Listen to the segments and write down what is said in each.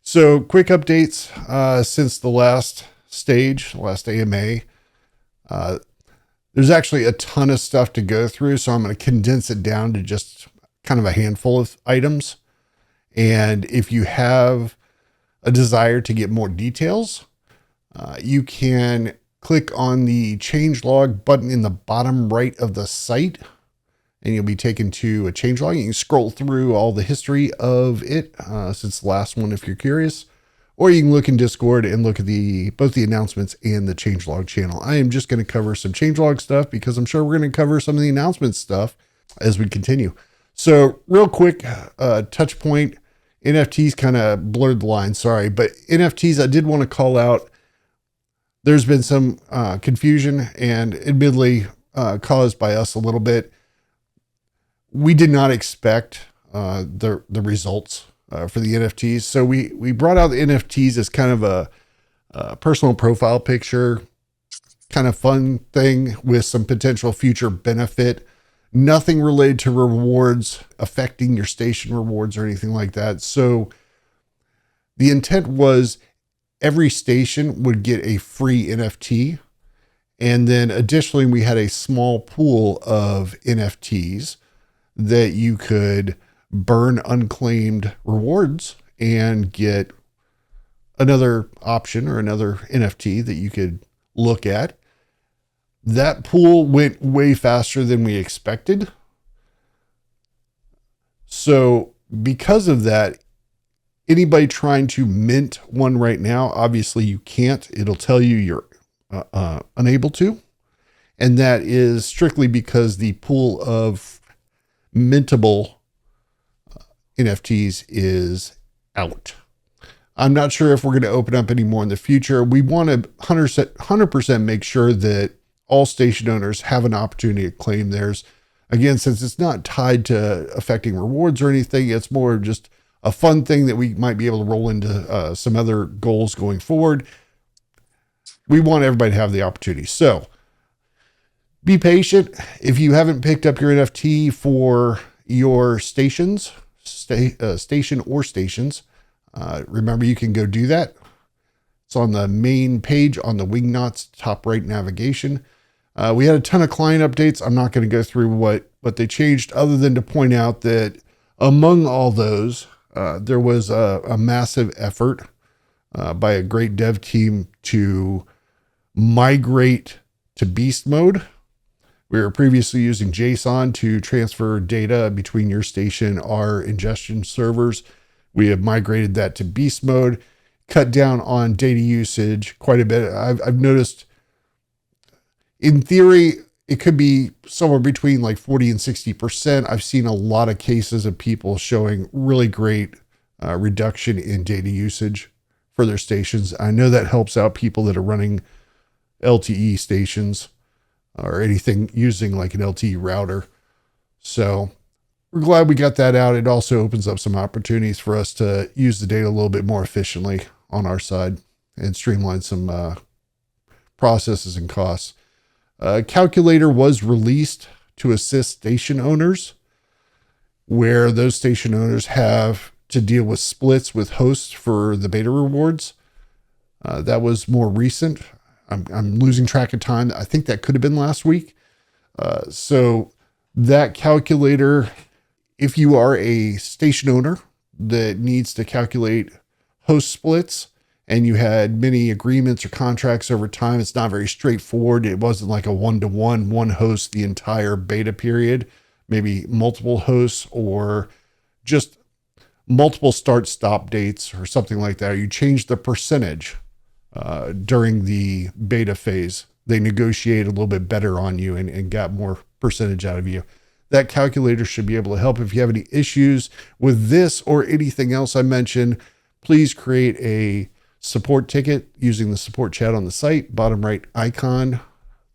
So quick updates since the last stage, last AMA. Uh, there's actually a ton of stuff to go through, so I'm going to condense it down to just kind of a handful of items. And if you have a desire to get more details, you can click on the changelog button in the bottom right of the site, and you'll be taken to a changelog. You can scroll through all the history of it since the last one if you're curious, or you can look in Discord and look at both the announcements and the changelog channel. I am just going to cover some changelog stuff because I'm sure we're going to cover some of the announcements stuff as we continue. So real quick touch point, NFTs kind of blurred the line, sorry, but NFTs I did want to call out. There's been some confusion and admittedly caused by us a little bit. We did not expect the results for the NFTs. So we brought out the NFTs as kind of a personal profile picture, kind of fun thing with some potential future benefit. Nothing related to rewards affecting your station rewards or anything like that. So the intent was every station would get a free NFT. And then additionally, we had a small pool of NFTs that you could burn unclaimed rewards and get another option or another NFT that you could look at. That pool went way faster than we expected. So because of that, anybody trying to mint one right now, obviously you can't. It'll tell you you're unable to. And that is strictly because the pool of mintable NFTs is out. I'm not sure if we're going to open up any more in the future. We want to 100% make sure that all station owners have an opportunity to claim theirs. Again, since it's not tied to affecting rewards or anything, it's more just a fun thing that we might be able to roll into some other goals going forward. We want everybody to have the opportunity. So be patient. If you haven't picked up your NFT for your stations, station or stations, remember you can go do that. It's on the main page on the Wingbits top right navigation. We had a ton of client updates. I'm not going to go through what they changed other than to point out that among all those, there was a massive effort by a great dev team to migrate to beast mode. We were previously using JSON to transfer data between your station, our ingestion servers. We have migrated that to beast mode, cut down on data usage quite a bit. I've noticed in theory, it could be somewhere between like 40 and 60%. I've seen a lot of cases of people showing really great reduction in data usage for their stations. I know that helps out people that are running LTE stations or anything using like an LTE router. So we're glad we got that out. It also opens up some opportunities for us to use the data a little bit more efficiently on our side and streamline some processes and costs. A calculator was released to assist station owners, where those station owners have to deal with splits with hosts for the beta rewards. That was more recent. I'm losing track of time. I think that could have been last week. So that calculator, if you are a station owner that needs to calculate host splits and you had many agreements or contracts over time, it's not very straightforward. It wasn't like a one-to-one, one host the entire beta period, maybe multiple hosts or just multiple start-stop dates or something like that. You change the percentage during the beta phase. They negotiate a little bit better on you and got more percentage out of you. That calculator should be able to help. If you have any issues with this or anything else I mentioned, please create a support ticket using the support chat on the site, bottom right icon,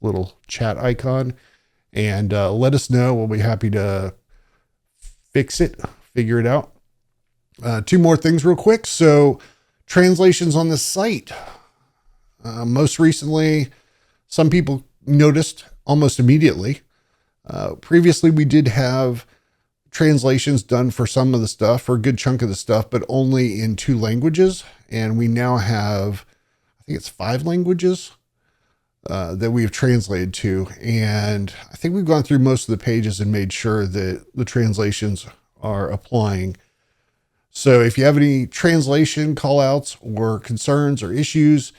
little chat icon, and let us know. We'll be happy to fix it, figure it out. Two more things real quick. So translations on the site. Most recently, some people noticed almost immediately. Previously, we did have translations done for some of the stuff, for a good chunk of the stuff, but only in 2 languages. And we now have, I think it's 5 languages that we have translated to. And I think we've gone through most of the pages and made sure that the translations are applying. So if you have any translation callouts or concerns or issues,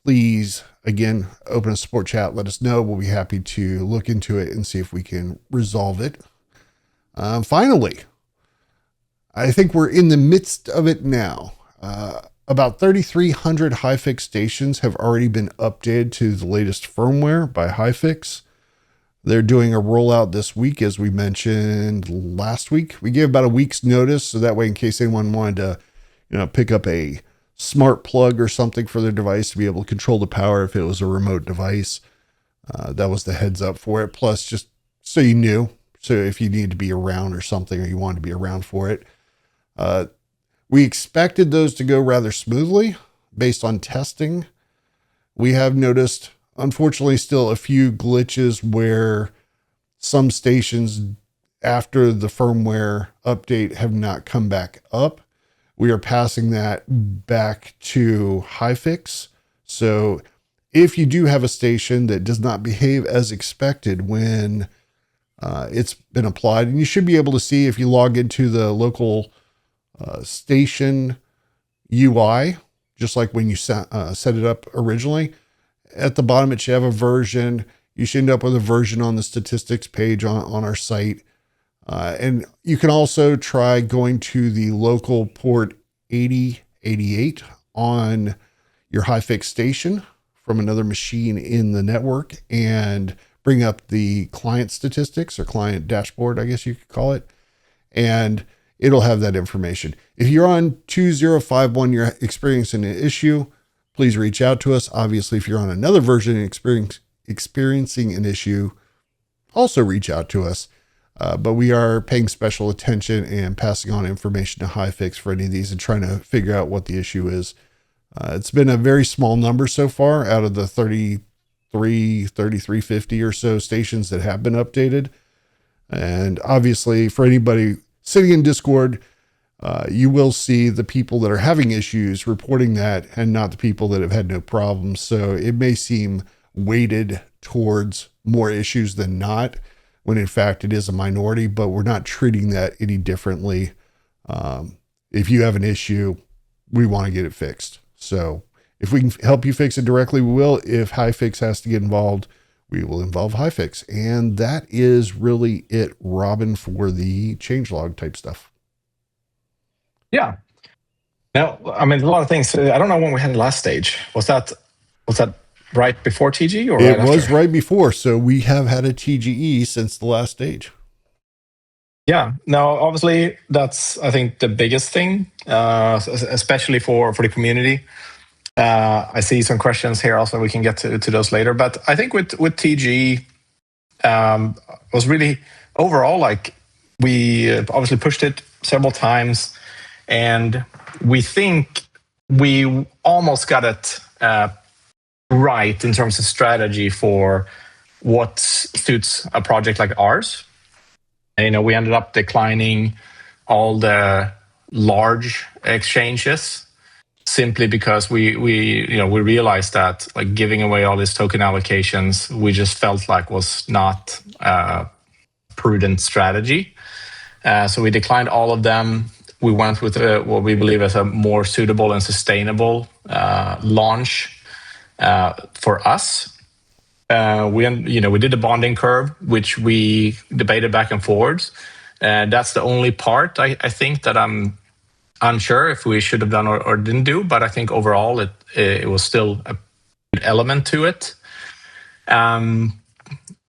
please, again, open a support chat. Let us know. We'll be happy to look into it and see if we can resolve it. Finally, I think we're in the midst of it now. About 3,300 HiFix stations have already been updated to the latest firmware by HiFix. They're doing a rollout this week, as we mentioned last week. We gave about a week's notice, so that way, in case anyone wanted to, pick up a smart plug or something for their device to be able to control the power if it was a remote device, that was the heads up for it. Plus, just so you knew, so if you need to be around or something, or you wanted to be around for it, we expected those to go rather smoothly based on testing. We have noticed, unfortunately, still a few glitches where some stations after the firmware update have not come back up. We are passing that back to HiFix. So if you do have a station that does not behave as expected when it's been applied, and you should be able to see if you log into the local station UI, just like when you set it up originally. At the bottom, it should have a version. You should end up with a version on the statistics page on our site. And you can also try going to the local port 8088 on your HiFix station from another machine in the network and bring up the client statistics or client dashboard, I guess you could call it. And it'll have that information. If you're on 2051, you're experiencing an issue, please reach out to us. Obviously, if you're on another version and experiencing an issue, also reach out to us. But we are paying special attention and passing on information to HiFix for any of these and trying to figure out what the issue is. It's been a very small number so far out of the 3,350 or so stations that have been updated. And obviously, for anybody sitting in Discord, you will see the people that are having issues reporting that and not the people that have had no problems. So it may seem weighted towards more issues than not, when in fact it is a minority, but we're not treating that any differently. If you have an issue, we want to get it fixed. So if we can help you fix it directly, we will. If HiFix has to get involved, we will involve HiFix. And that is really it, Robin, for the changelog type stuff. Yeah. Now, I mean, a lot of things. I don't know when we had the last stage. Was that right before TG or it right was after? right before. So we have had a TGE since the last stage. Yeah. Now, obviously, that's, I think, the biggest thing, especially for the community. I see some questions here also. We can get to those later. But I think with TG, was really overall, like, we obviously pushed it several times, and we think we almost got it right in terms of strategy for what suits a project like ours. And, we ended up declining all the large exchanges simply because we realized that, like, giving away all these token allocations, we just felt like was not a prudent strategy. So we declined all of them. We went with what we believe is a more suitable and sustainable launch for us. We did the bonding curve, which we debated back and forwards. That's the only part I think that I'm unsure if we should have done or didn't do, but I think overall it was still a good element to it.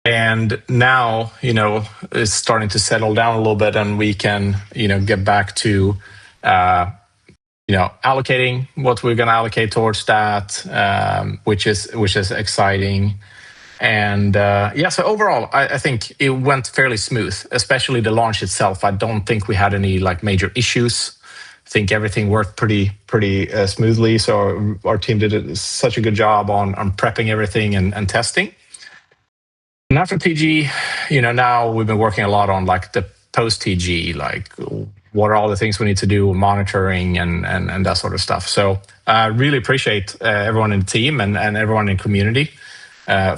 And now, it's starting to settle down a little bit, and we can, get back to, allocating what we're going to allocate towards that, which is exciting. And so overall, I think it went fairly smooth, especially the launch itself. I don't think we had any major issues. I think everything worked pretty smoothly. So our team did such a good job on prepping everything and testing. And after TG, now we've been working a lot on the post TG, like what are all the things we need to do, monitoring and that sort of stuff. So I really appreciate everyone in the team and everyone in the community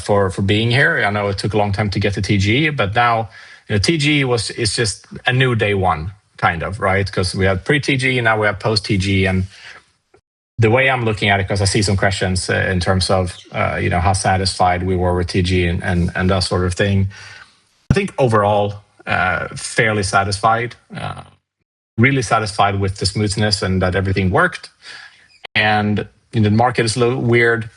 for being here. I know it took a long time to get to TG, but now TG is just a new day one, kind of, right? Because we have pre-TG, now we have post-TG, and the way I'm looking at it, because I see some questions in terms of how satisfied we were with TG and that sort of thing. I think overall, fairly satisfied, really satisfied with the smoothness and that everything worked. And the market is a little weird,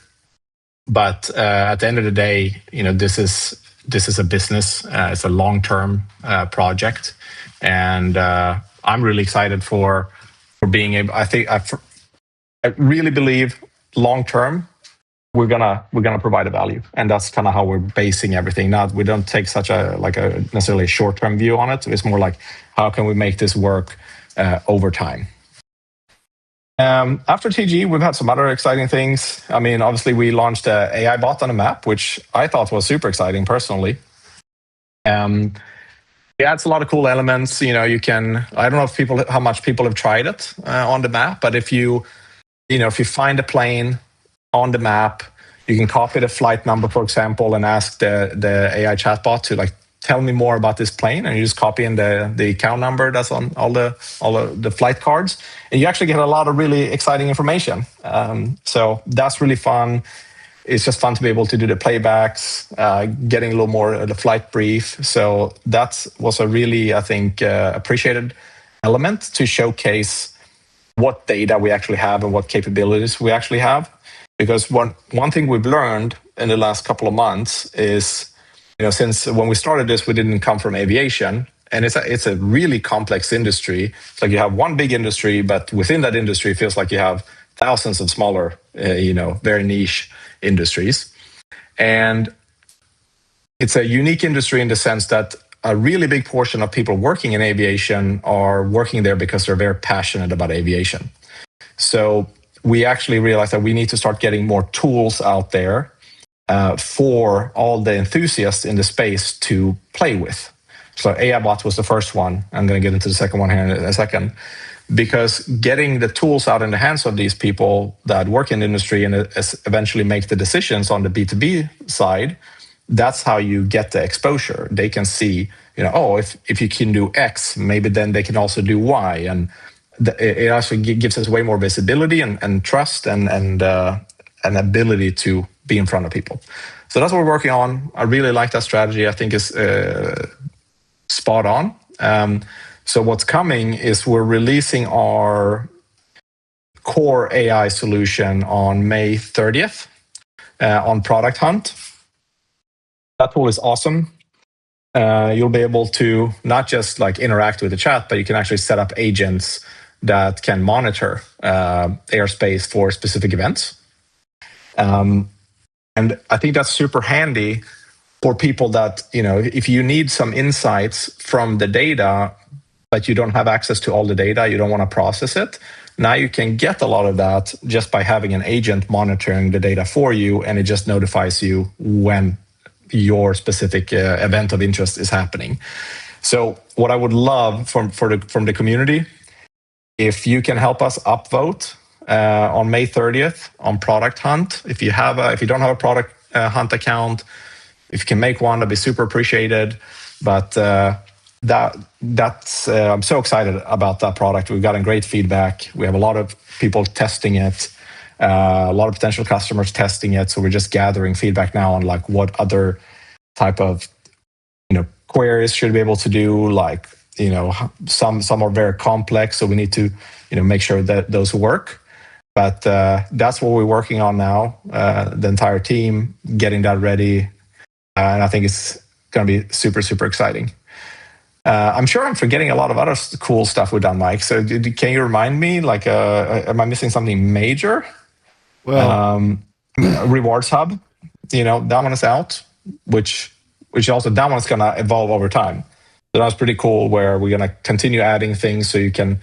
but at the end of the day, this is a business. It's a long-term project, and I'm really excited for being able. I really believe long-term we're gonna provide a value, and that's kind of how we're basing everything. Now we don't take such a necessarily a short-term view on it. It's more like how can we make this work over time. After TG, we've had some other exciting things. I mean, obviously, we launched a AI bot on the map, which I thought was super exciting personally. It adds a lot of cool elements. You can. I don't know how much people have tried it on the map, but if you find a plane on the map, you can copy the flight number, for example, and ask the AI chatbot to tell me more about this plane, and you just copy in the account number that's on all the flight cards, and you actually get a lot of really exciting information. So that's really fun. It's just fun to be able to do the playbacks, getting a little more of the flight brief. So that was a really, I think, appreciated element to showcase what data we actually have and what capabilities we actually have. Because one thing we've learned in the last couple of months is, since when we started this, we didn't come from aviation, and it's a really complex industry. It's like you have one big industry, but within that industry, it feels like you have thousands of smaller, very niche industries. And it's a unique industry in the sense that a really big portion of people working in aviation are working there because they're very passionate about aviation. So we actually realized that we need to start getting more tools out there for all the enthusiasts in the space to play with. So AI bot was the first one. I'm going to get into the second one here in a second. Because getting the tools out in the hands of these people that work in the industry and eventually make the decisions on the B2B side, that's how you get the exposure. They can see, if you can do X, maybe then they can also do Y. And it also gives us way more visibility and trust and an ability to be in front of people. So that's what we're working on. I really like that strategy. I think is spot on. So what's coming is we're releasing our core AI solution on May 30th on Product Hunt. That tool is awesome. You'll be able to not just interact with the chat, but you can actually set up agents that can monitor airspace for specific events. And I think that's super handy for people that, if you need some insights from the data, but you don't have access to all the data, you don't want to process it. Now you can get a lot of that just by having an agent monitoring the data for you, and it just notifies you when your specific event of interest is happening. So what I would love from the community, if you can help us upvote on May 30th on Product Hunt. If you don't have a Product Hunt account, if you can make one, that'd be super appreciated. But that's I'm so excited about that product. We've gotten great feedback. We have a lot of people testing it, a lot of potential customers testing it. So we're just gathering feedback now on what other type of queries should be able to do. Some are very complex, so we need to make sure that those work. But that's what we're working on now. The entire team getting that ready, and I think it's going to be super, super exciting. I'm sure I'm forgetting a lot of other cool stuff we've done, Mike. So can you remind me, am I missing something major? Well, Rewards Hub, that one is out, which also, that one's going to evolve over time. So that's pretty cool, where we're going to continue adding things so you can,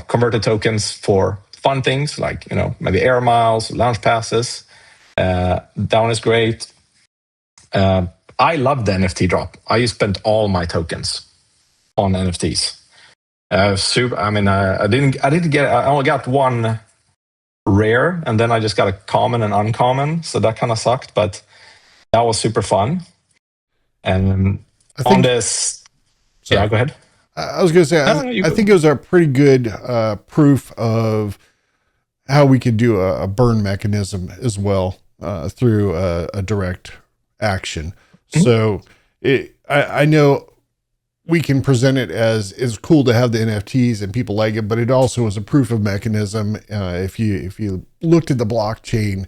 convert the tokens for fun things like, maybe air miles, lounge passes. That one is great. I love the NFT drop. I spent all my tokens on NFTs. Super. I mean, I didn't get. I only got one rare, and then I just got a common and uncommon. So that kind of sucked, but that was super fun. And I on think, this, yeah, sorry, go ahead. I was going to say, No, no, you I go. think it was a pretty good proof of how we could do a burn mechanism as well through a direct action. Mhm. So I know we can present it as it's cool to have the NFTs and people like it, but it also is a proof of mechanism. If you looked at the blockchain,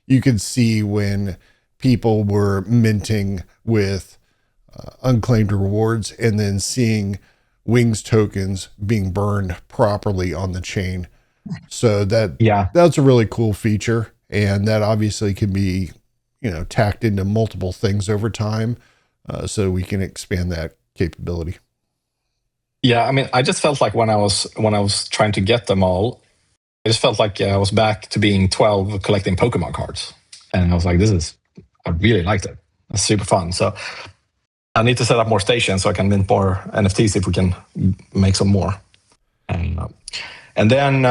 you could see when people were minting with unclaimed rewards and then seeing Wings tokens being burned properly on the chain. So Yeah, that's a really cool feature, and that obviously can be, tacked into multiple things over time, so we can expand that capability. yeah. I mean, I just felt like when I was trying to get them all, I just felt like I was back to being 12 collecting Pokemon cards, and I was like, I really liked it. It's super fun. So I need to set up more stations so I can mint more NFTs if we can make some more. And, and then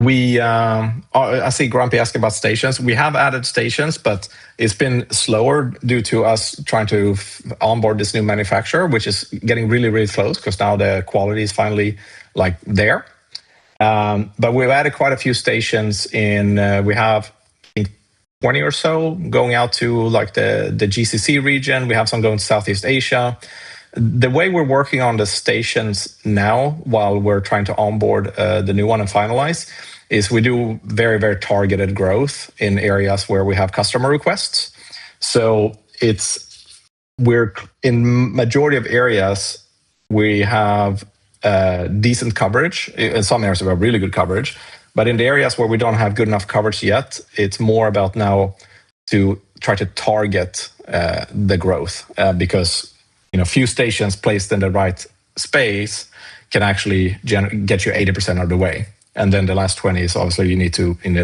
I see Grumpy asking about stations. We have added stations, but it's been slower due to us trying to onboard this new manufacturer, which is getting really, really close because now the quality is finally like there. But we've added quite a few stations in. We have, I think, 20 or so going out to like the GCC region. We have some going to Southeast Asia. The way we're working on the stations now, while we're trying to onboard the new one and finalize, is we do very, very targeted growth in areas where we have customer requests. So we're in majority of areas we have decent coverage. In some areas we have really good coverage, but in the areas where we don't have good enough coverage yet, it's more about now to try to target the growth because few stations placed in the right space can actually get you 80% of the way, and then the last 20 is obviously you need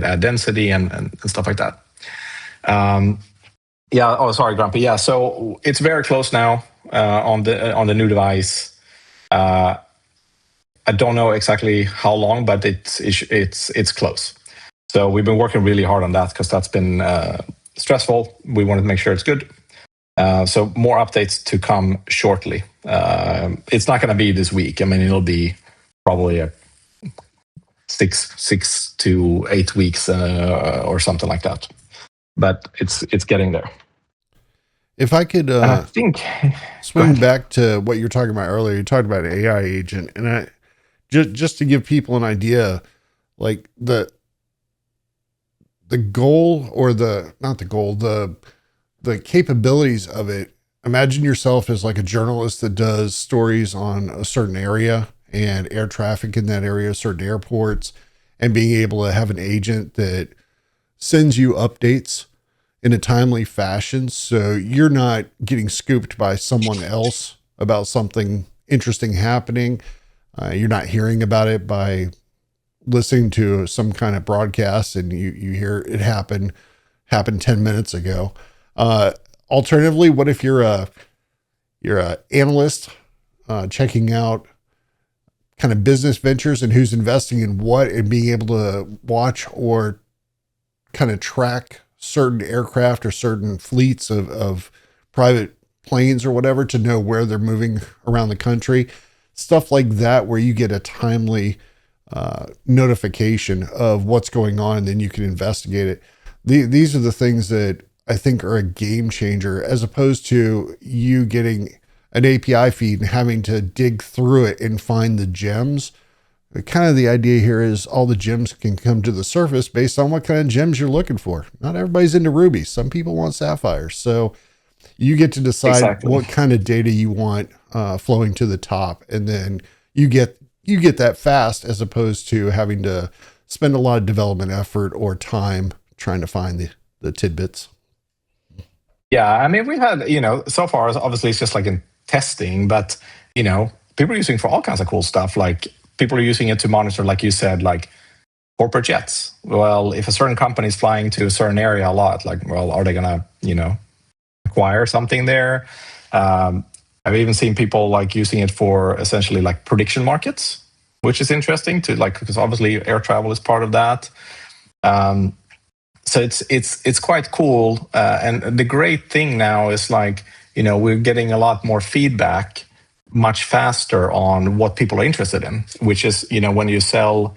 add density and stuff like that. Yeah. Oh, sorry, Grumpy. Yeah. So it's very close now on the new device. I don't know exactly how long, but it's close. So we've been working really hard on that because that's been stressful. We wanted to make sure it's good. So more updates to come shortly. It's not going to be this week. I mean, it'll be probably a 6 to 8 weeks or something like that. But it's getting there. If I could And I think, go swing ahead. back to what you were talking about earlier, you talked about an AI agent, and I just to give people an idea, like the goal or the not the goal the capabilities of it. Imagine yourself as like a journalist that does stories on a certain area and air traffic in that area, certain airports, and being able to have an agent that sends you updates in a timely fashion. So you're not getting scooped by someone else about something interesting happening. You're not hearing about it by listening to some kind of broadcast and you hear it happened 10 minutes ago. Alternatively, what if you're a analyst checking out kind of business ventures and who's investing in what and being able to watch or kind of track certain aircraft or certain fleets of private planes or whatever to know where they're moving around the country, stuff like that, where you get a timely notification of what's going on and then you can investigate it. These are the things that I think are a game changer, as opposed to you getting an API feed and having to dig through it and find the gems. Kind of the idea here is all the gems can come to the surface based on what kind of gems you're looking for. Not everybody's into rubies. Some people want sapphires. So you get to decide Exactly. what kind of data you want flowing to the top, and then you get that fast, as opposed to having to spend a lot of development effort or time trying to find the tidbits. Yeah, I mean, we had, so far, obviously it's just like in testing, but, people are using it for all kinds of cool stuff. Like people are using it to monitor, like you said, like corporate jets. Well, if a certain company is flying to a certain area a lot, like, well, are they going to, acquire something there? I've even seen people like using it for essentially like prediction markets, which is interesting to like, because obviously air travel is part of that. So it's quite cool. And the great thing now is like, we're getting a lot more feedback much faster on what people are interested in, which is, when you sell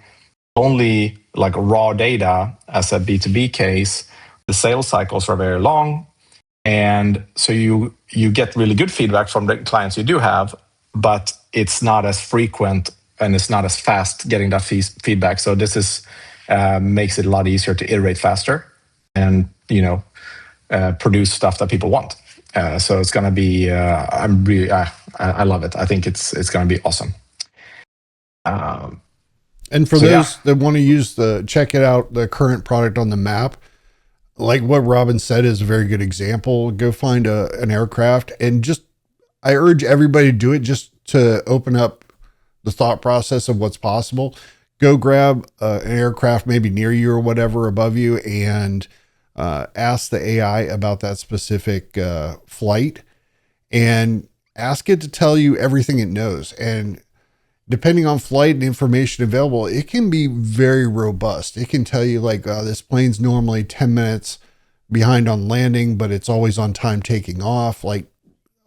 only like raw data as a B2B case, the sales cycles are very long. And so you get really good feedback from the clients you do have, but it's not as frequent and it's not as fast getting that feedback. So this is makes it a lot easier to iterate faster and produce stuff that people want. So it's going to be I'm really I love it. I think it's going to be awesome. And for those that want to use check it out, the current product on the map, like what Robin said is a very good example. Go find an aircraft and just, I urge everybody to do it just to open up the thought process of what's possible. Go grab an aircraft maybe near you or whatever above you and ask the AI about that specific flight and ask it to tell you everything it knows. And depending on flight and information available, it can be very robust. It can tell you like, this plane's normally 10 minutes behind on landing, but it's always on time taking off. Like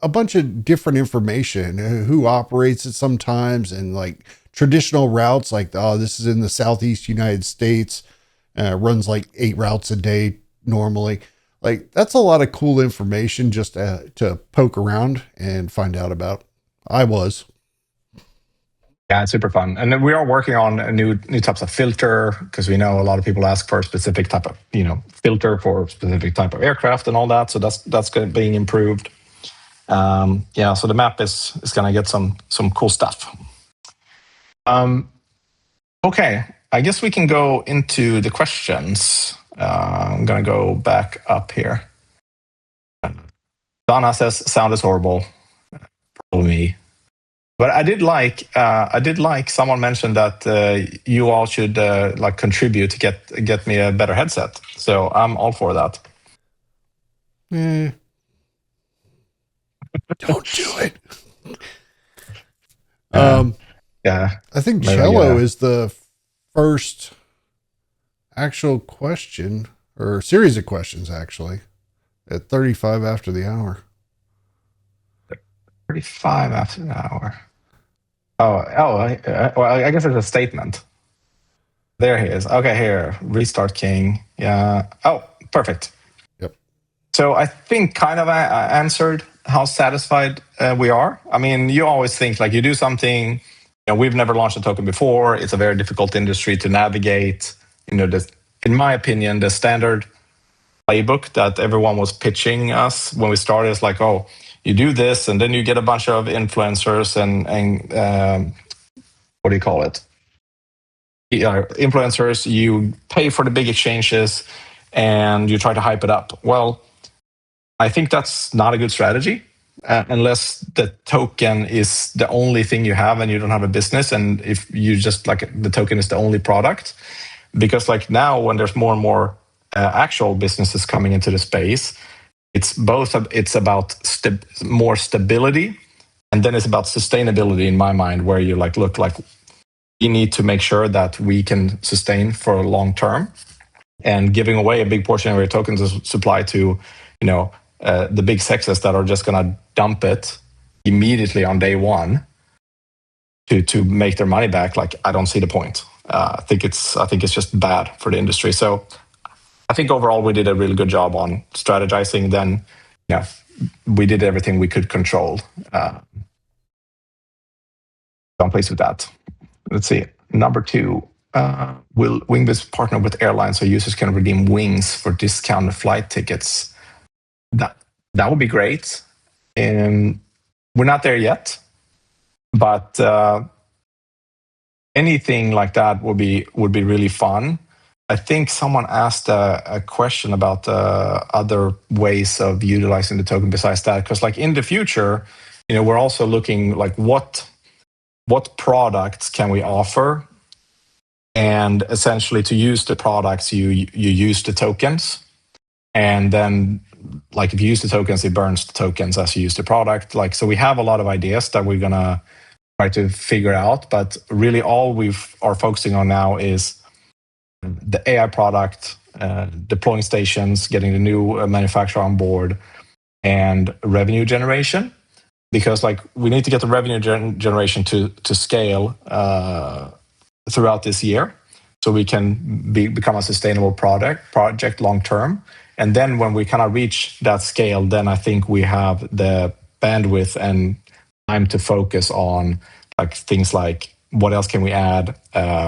a bunch of different information, who operates it sometimes, and like traditional routes, like, oh, this is in the Southeast United States, runs like 8 routes a day normally. Like that's a lot of cool information just to poke around and find out about. I was. Yeah, it's super fun. And then we are working on new types of filter, because we know a lot of people ask for a specific type of, filter for a specific type of aircraft and all that. So that's being improved. So the map is going to get some cool stuff. Okay, I guess we can go into the questions. I'm going to go back up here. Donna says, sound is horrible. Probably me. But I did like someone mentioned that you all should like contribute to get me a better headset. So I'm all for that. Don't do it. Yeah, I think cello is the first actual question or series of questions actually at 35 after the hour. 35 after the hour. Well, I guess it's a statement. There he is. Okay, here, restart king. Yeah. Oh, perfect. Yep. So I think kind of I answered how satisfied we are. I mean, you always think like you do something, we've never launched a token before. It's a very difficult industry to navigate. In my opinion, the standard playbook that everyone was pitching us when we started is like, oh, you do this and then you get a bunch of influencers and what do you call it? Influencers, you pay for the big exchanges and you try to hype it up. Well, I think that's not a good strategy unless the token is the only thing you have and you don't have a business. And if you just like the token is the only product, because like now when there's more and more actual businesses coming into the space, it's about more stability, and then it's about sustainability in my mind, where you like look like we need to make sure that we can sustain for a long term, and giving away a big portion of your tokens supply to the big sexes that are just going to dump it immediately on day one to make their money back. Like I don't see the point. I think it's just bad for the industry. So I think overall we did a really good job on strategizing. Then, we did everything we could control. I'm pleased with that. Let's see. Number 2, will Wingbits partner with airlines so users can redeem wings for discounted flight tickets? That would be great. We're not there yet, but anything like that would be really fun. I think someone asked a question about other ways of utilizing the token besides that, because like in the future, we're also looking like what products can we offer, and essentially to use the products you use the tokens, and then like if you use the tokens, it burns the tokens as you use the product. Like, so we have a lot of ideas that we're gonna try to figure out, but really all we are focusing on now is the AI product, deploying stations, getting the new manufacturer on board, and revenue generation. Because like we need to get the revenue generation to scale throughout this year, so we can become a sustainable project long term. And then when we kind of reach that scale, then I think we have the bandwidth and time to focus on like things like what else can we add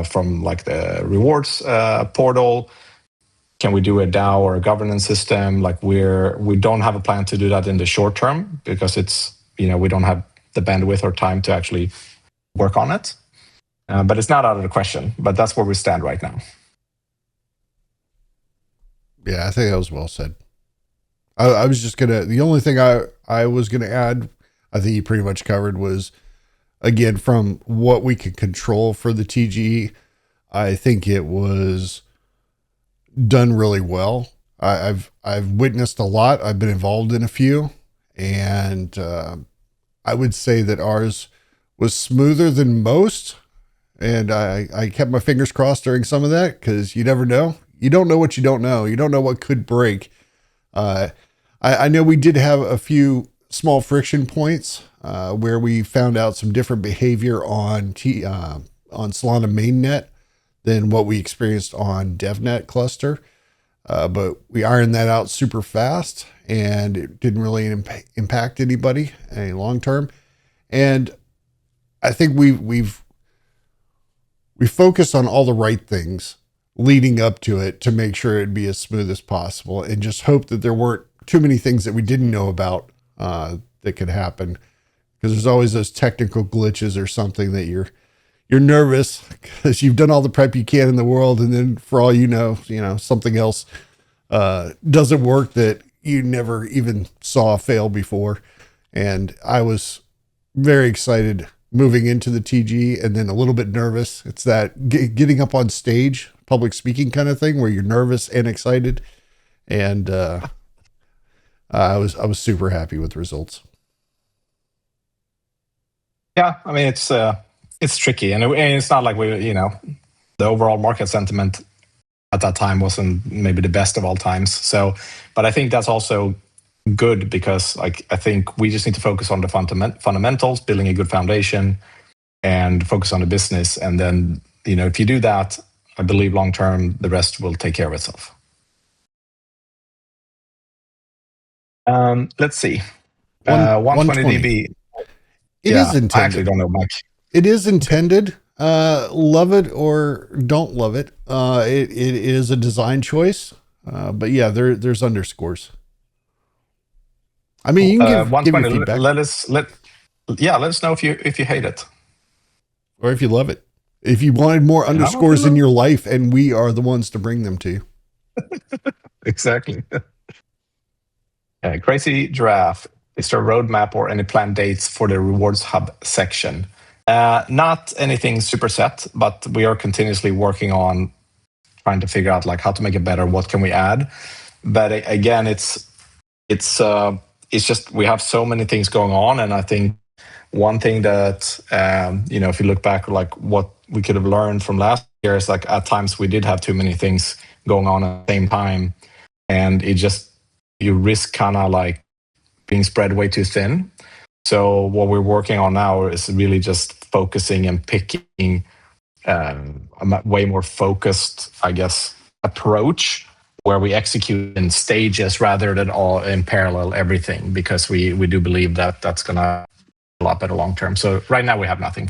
from like the rewards portal. Can we do a DAO or a governance system? Like we don't have a plan to do that in the short term because it's, you know, we don't have the bandwidth or time to actually work on it. But it's not out of the question. But that's where we stand right now. Yeah, I think that was well said. I was just gonna. The only thing I was gonna add, I think you pretty much covered, was again from what we could control for the TG. I think it was done really well. I've witnessed a lot. I've been involved in a few, and I would say that ours was smoother than most. And I kept my fingers crossed during some of that because you never know. You don't know what you don't know. You don't know what could break. I know we did have a few small friction points where we found out some different behavior on Solana mainnet than what we experienced on DevNet cluster. But we ironed that out super fast, and it didn't really impact anybody any long term. And I think we focused on all the right things leading up to it to make sure it'd be as smooth as possible, and just hope that there weren't too many things that we didn't know about that could happen, because there's always those technical glitches or something that you're nervous because you've done all the prep you can in the world, and then for all you know something else doesn't work that you never even saw fail before. And I was very excited moving into the TG, and then a little bit nervous. It's that getting up on stage, public speaking kind of thing, where you're nervous and excited. And I was super happy with the results. Yeah, I mean it's tricky, and it's not like the overall market sentiment at that time wasn't maybe the best of all times. So, but I think that's also good because like I think we just need to focus on the fundamentals, building a good foundation, and focus on the business. And then if you do that, I believe long term the rest will take care of itself. Let's see. 120 dB. It is intended. I actually don't know much. It is intended. Love it or don't love it. It is a design choice. But yeah, there's underscores. I mean, you can give your feedback. Let us know if you hate it or if you love it. If you wanted more underscores in your life, and we are the ones to bring them to you. Exactly. Crazy Giraffe. Is there a roadmap or any planned dates for the rewards hub section? Not anything super set, but we are continuously working on trying to figure out like how to make it better. What can we add? But again, it's just we have so many things going on, and I think one thing that if you look back, like what we could have learned from last year is like at times we did have too many things going on at the same time, and you risk kind of like being spread way too thin. So what we're working on now is really just focusing and picking a way more focused, I guess, approach where we execute in stages rather than all in parallel everything, because we do believe that that's going to be a lot better long term. So right now we have nothing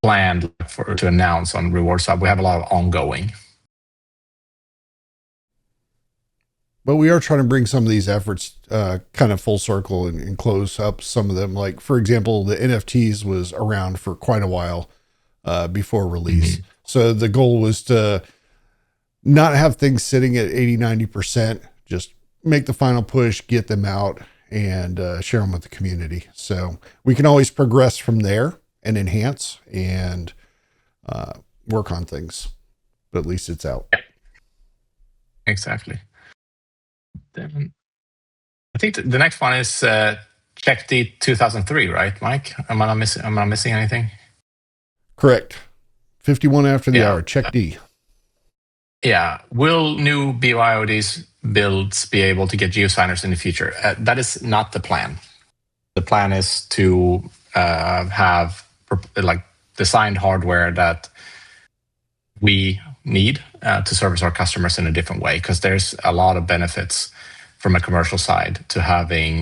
planned to announce on Rewards Hub. We have a lot of ongoing. But we are trying to bring some of these efforts kind of full circle and close up some of them. Like, for example, the NFTs was around for quite a while before release. Mm-hmm. So the goal was to not have things sitting at 80-90%, just make the final push, get them out, and share them with the community. So we can always progress from there and enhance and work on things. But at least it's out. Exactly. Then I think the next one is check D 2003, right, Mike? Am I missing anything? Correct. 51 after the Yeah. hour. Check D. Yeah. Will new BYODs builds be able to get geosigners in the future? That is not the plan. The plan is to have like designed hardware that we need to service our customers in a different way, because there's a lot of benefits from a commercial side to having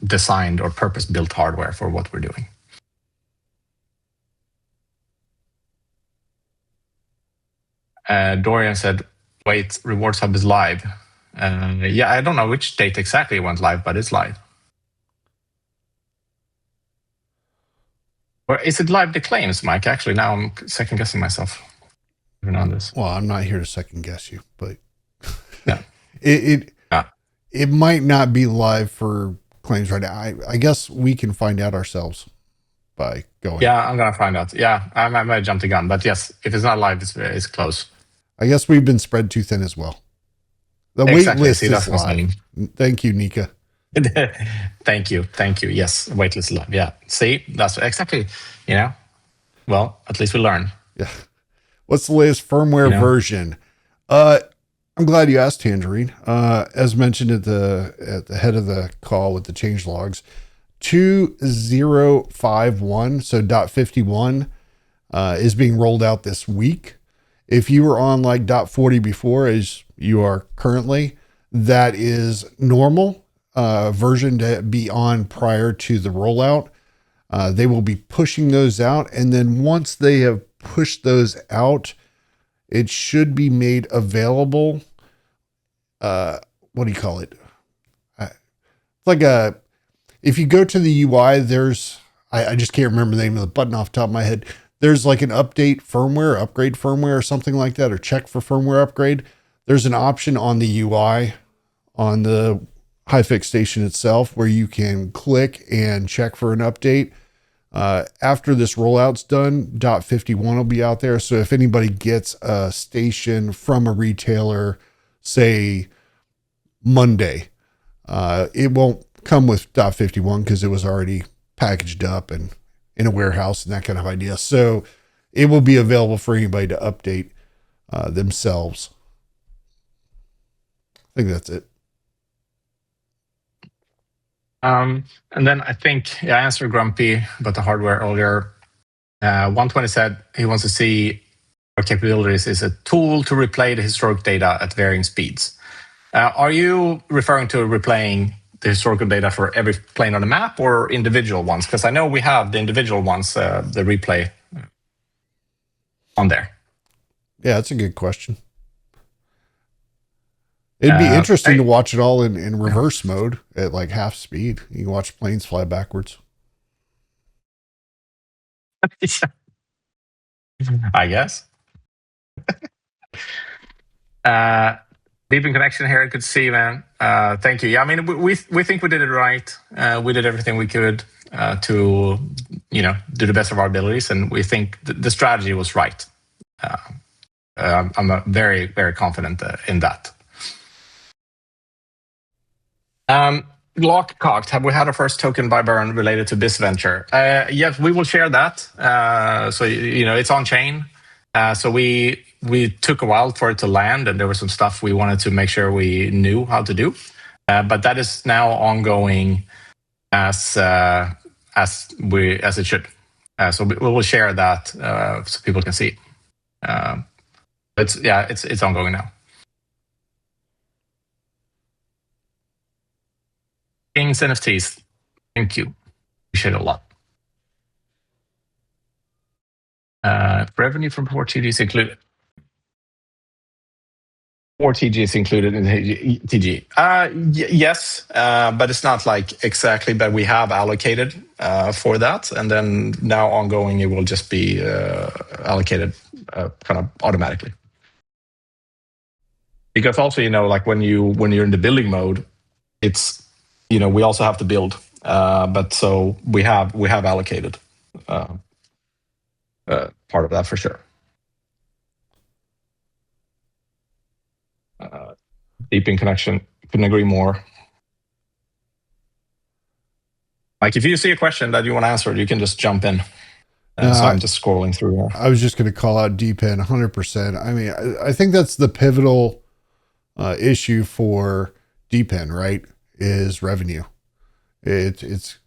designed or purpose-built hardware for what we're doing. Dorian said, wait, Rewards Hub is live. Yeah, I don't know which date exactly it went live, but it's live. Or is it live the claims, Mike? Actually, now I'm second guessing myself on this. Well, I'm not here to second guess you, but Yeah. it might not be live for claims right now. I guess we can find out ourselves by going. Yeah, I'm gonna find out. Yeah, I might jump the gun, but yes, if it's not live, it's close. I guess we've been spread too thin as well. The Exactly. wait list See, is live. Thank you, Nika. Thank you. Yes, waitlist live. Yeah. See, that's exactly. Well, at least we learn. Yeah. What's the latest firmware version? I'm glad you asked, Tangerine. As mentioned at the head of the call with the change logs, 2051, so .51, is being rolled out this week. If you were on like .40 before, as you are currently, that is normal version to be on prior to the rollout. They will be pushing those out, and then once they have pushed those out, it should be made available. What do you call it? Like if you go to the UI, there's, I just can't remember the name of the button off the top of my head. There's like an update firmware, upgrade firmware or something like that, or check for firmware upgrade. There's an option on the UI on the HiFix station itself where you can click and check for an update. After this rollout's done, .51 will be out there. So if anybody gets a station from a retailer, say Monday, it won't come with .51 because it was already packaged up and in a warehouse and that kind of idea. So it will be available for anybody to update themselves. I think that's it. And then I think I answered Grumpy about the hardware earlier. 120 said he wants to see our capabilities is a tool to replay the historic data at varying speeds. Are you referring to replaying the historical data for every plane on the map or individual ones? Because I know we have the individual ones, the replay on there. Yeah, that's a good question. It'd be interesting to watch it all in reverse mode at like half speed. You can watch planes fly backwards. I guess. Deep in connection here, good to see you, man. Thank you. Yeah, I mean, we think we did it right. We did everything we could to, do the best of our abilities, and we think the strategy was right. I'm very, very confident in that. Lockcocked, have we had our first token by burn related to this venture? Yes, we will share that. So it's on chain. So we took a while for it to land, and there was some stuff we wanted to make sure we knew how to do. But that is now ongoing as it should. So we will share that so people can see. It's ongoing now. King's NFTs, thank you. Appreciate it a lot. Revenue from 4TGs included. 4TGs included in the TG. Yes, but it's not like exactly, but we have allocated for that. And then now ongoing, it will just be allocated kind of automatically. Because also, like when you're in the building mode, it's, we also have to build. But so we have allocated part of that for sure. Deep in connection. couldn't agree more. Like if you see a question that you want to answer, you can just jump in. No, So I'm just scrolling through here. I was just going to call out DPEN 100%. I mean, I think that's the pivotal issue for DPEN, right? Is revenue. It's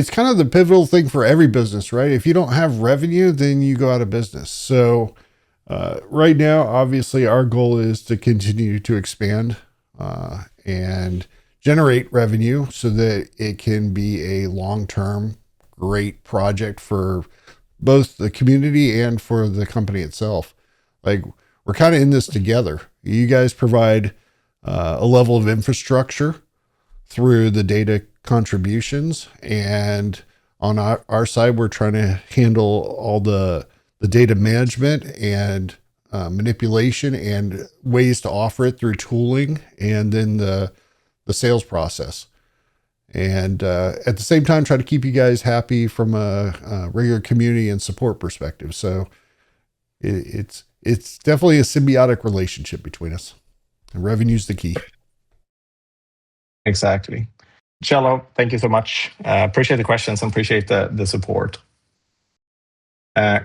kind of the pivotal thing for every business, right? If you don't have revenue, then you go out of business. So right now, obviously, our goal is to continue to expand and generate revenue so that it can be a long-term great project for both the community and for the company itself. Like we're kind of in this together. You guys provide a level of infrastructure through the data contributions, and on our side, we're trying to handle all the data management and manipulation and ways to offer it through tooling, and then the sales process. And at the same time, try to keep you guys happy from a regular community and support perspective. So it's definitely a symbiotic relationship between us, and revenue's the key. Exactly. Cello, thank you so much. Appreciate the questions and appreciate the support.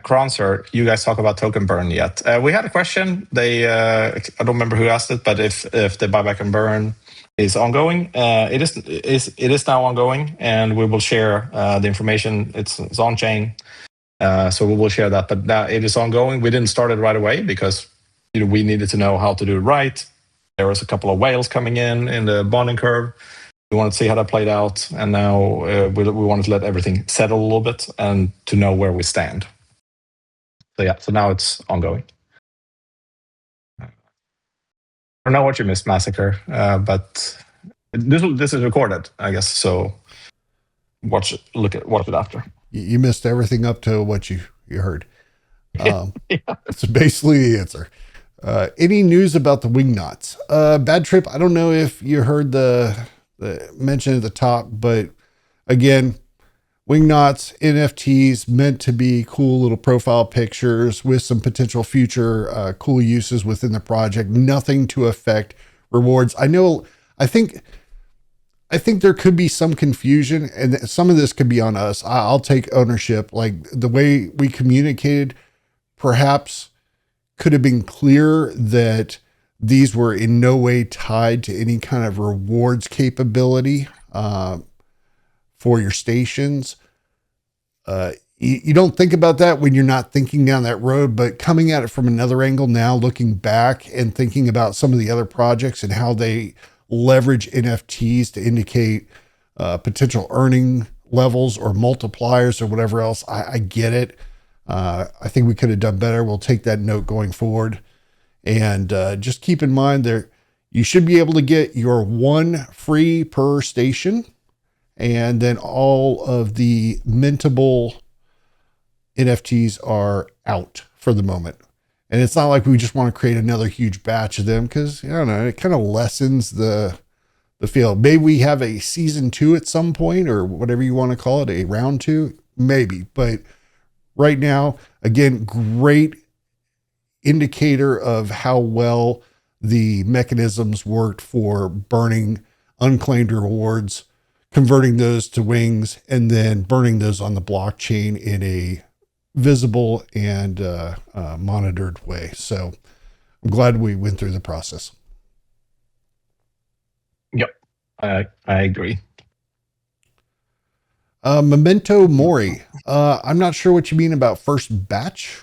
Cronser, you guys talk about token burn yet? We had a question. I don't remember who asked it, but if the buyback and burn is ongoing, it is now ongoing, and we will share the information. It's on chain, so we will share that. But now it is ongoing. We didn't start it right away because we needed to know how to do it right. There was a couple of whales coming in the bonding curve. We wanted to see how that played out, and now we wanted to let everything settle a little bit and to know where we stand. So yeah, so now it's ongoing. I don't know what you missed, Massacre, but this is recorded, I guess. So watch it after. You missed everything up to what you heard. Yeah. It's basically the answer. Any news about the Wingbits? Bad Trip. I don't know if you heard the mention at the top, but again, Wingbits NFTs meant to be cool little profile pictures with some potential future cool uses within the project. Nothing to affect rewards. I think there could be some confusion, and some of this could be on us. I'll take ownership. Like the way we communicated, perhaps could have been clear that these were in no way tied to any kind of rewards capability for your stations. You don't think about that when you're not thinking down that road, but coming at it from another angle now, looking back and thinking about some of the other projects and how they leverage NFTs to indicate potential earning levels or multipliers or whatever else. I get it. I think we could have done better. We'll take that note going forward. And just keep in mind there, you should be able to get your one free per station, and then all of the mintable NFTs are out for the moment. And it's not like we just want to create another huge batch of them, because I don't know, it kind of lessens the feel. Maybe we have a season 2 at some point, or whatever you want to call it, a round 2, maybe. But right now, again, great indicator of how well the mechanisms worked for burning unclaimed rewards, converting those to wings, and then burning those on the blockchain in a visible and monitored way. So I'm glad we went through the process. Yep, I agree. Memento Mori. I'm not sure what you mean about first batch.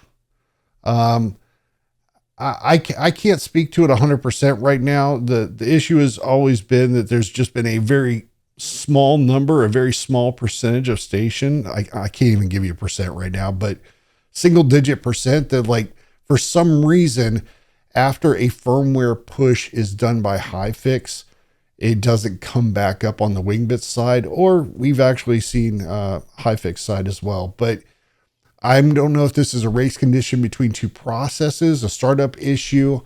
I can't speak to it 100% right now. The issue has always been that there's just been a very small number, a very small percentage of station. I can't even give you a percent right now, but single digit percent that, like, for some reason, after a firmware push is done by HiFix, it doesn't come back up on the Wingbits side, or we've actually seen HiFix side as well. But I don't know if this is a race condition between two processes, a startup issue.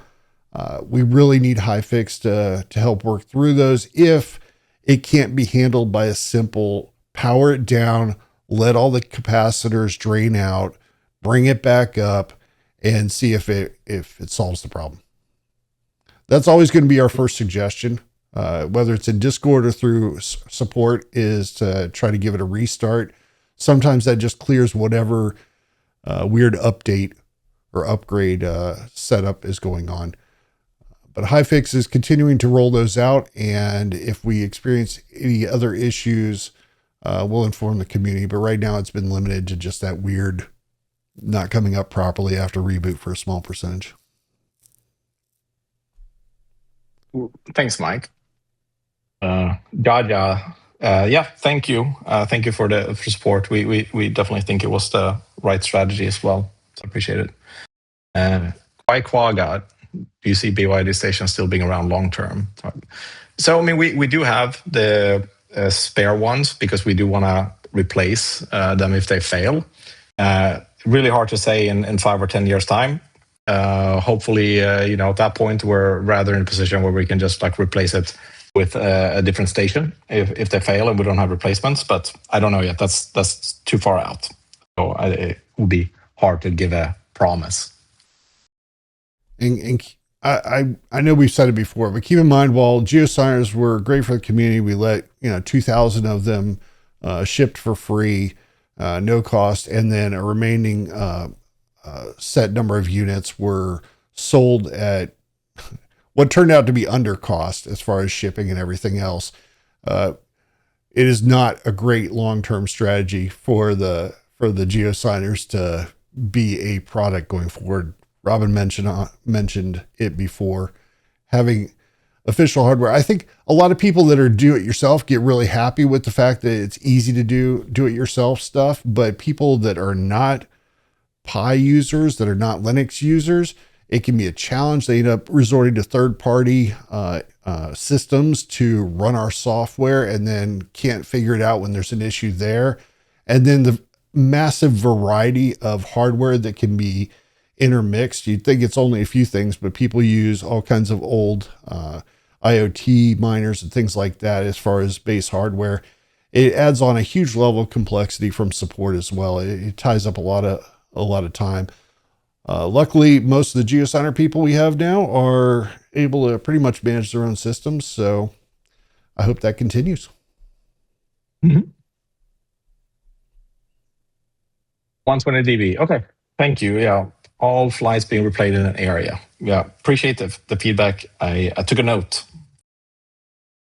We really need HiFix to help work through those if it can't be handled by a simple power it down, let all the capacitors drain out, bring it back up, and see if it solves the problem. That's always going to be our first suggestion. whether it's in Discord or through support, is to try to give it a restart. Sometimes that just clears whatever weird update or upgrade setup is going on. But Hifix is continuing to roll those out, and if we experience any other issues, we'll inform the community. But right now, it's been limited to just that weird not coming up properly after reboot for a small percentage. Thanks, Mike. Jaja, yeah, thank you. Thank you for the support. We definitely think it was the right strategy as well. So appreciate it. Kwai Kwaga, do you see BYD stations still being around long term? So, I mean, we do have the spare ones because we do want to replace them if they fail. Really hard to say in 5 or 10 years' time. Hopefully, at that point, we're rather in a position where we can just like replace it with a different station if they fail and we don't have replacements. But I don't know yet. That's too far out. So it would be hard to give a promise. And I know we've said it before, but keep in mind, while geosigners were great for the community, we let 2,000 of them shipped for free, no cost, and then a remaining set number of units were sold at what turned out to be under cost as far as shipping and everything else. It is not a great long-term strategy for the geosigners to be a product going forward. Robin mentioned it before. Having official hardware, I think a lot of people that are do-it-yourself get really happy with the fact that it's easy to do-it-yourself stuff, but people that are not Pi users, that are not Linux users, it can be a challenge. They end up resorting to third-party systems to run our software and then can't figure it out when there's an issue there. And then the massive variety of hardware that can be intermixed. You'd think it's only a few things, but people use all kinds of old IoT miners and things like that as far as base hardware. It adds on a huge level of complexity from support as well. It ties up a lot of time. Luckily, most of the geosigner people we have now are able to pretty much manage their own systems, so I hope that continues. Mm-hmm. 120 dB. Okay, thank you. Yeah, all flights being replayed in an area. Yeah, appreciate the feedback. I took a note.